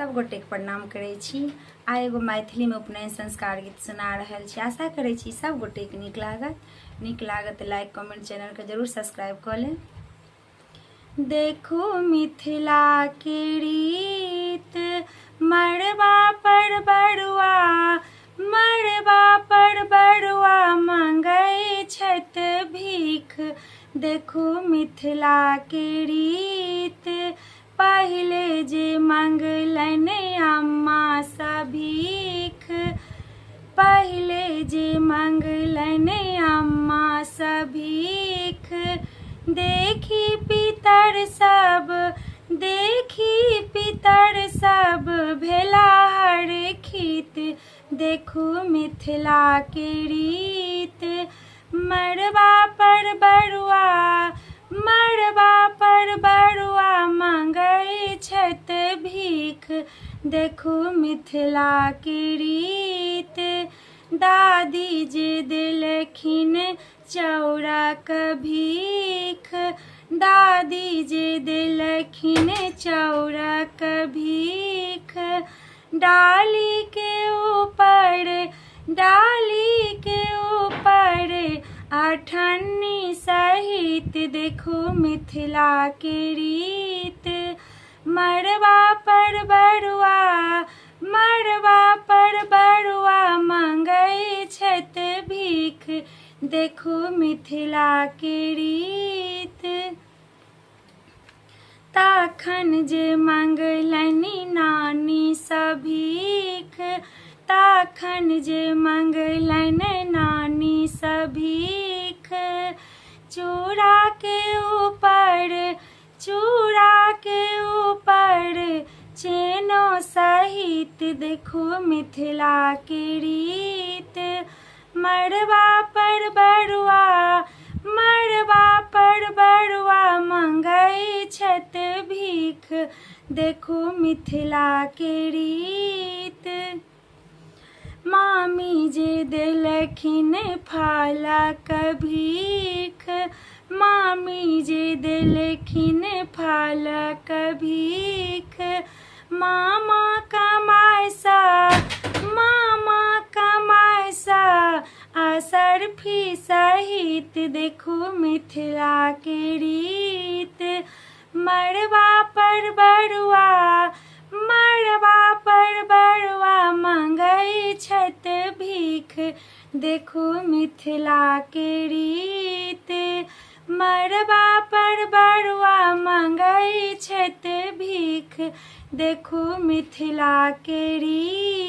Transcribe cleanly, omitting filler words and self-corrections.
सब गोटे के प्रणाम करै छी। आइ एगो मैथिली में उपनयन संस्कार गीत सुना रहल छी। आशा करै छी सब गोटे के नीक लागत तऽ लाइक कमेंट चैनल के जरूर सब्सक्राइब कऽ लें। देखो मिथिला के रीत, मड़बा पर बड़ुआ मांगै छत भीख। देखो मिथिला के रीत, पहिले जे मंगलन अम्मा सभीख। पहिले जे मंगलन अम्मा सभीख। देखी पितर सब भेला हरखित। देखो मिथिला के रीत, मड़बा पर बड़ुआ मांगै छत भीख। देखो मिथिला के रीत, दादी जे देलखिन चौरक भीख। दादी जे देलखिन चौरक भीख। डाली के ऊपर अठन्नी सहित। देखो मिथिला के रीत, मड़बा पर बड़ुआ मांगै छत भीख। देखो मिथिला के रीत, तखन जे मंगलनि नानी सभीख। तखन जे मंगलनि नानी सभीख। चूड़ा के ऊपर चेनो सहित। देखो मिथिला के रीत, मड़बा पर बड़ुआ मांगै छत भीख। देखो मिथिला के रीत, मामी जे देलखिन फलक भीख। मामी जे देलखिन फलक भीख। मामा कमाय सा असरफी सहित। देखो मिथिला के रीत, मड़बा पर बड़ुआ मांगै छत भीख। देखो मिथिला के रीत, मड़बा पर बड़ुआ मांगै छत भीख। देखो मिथिला के रीत।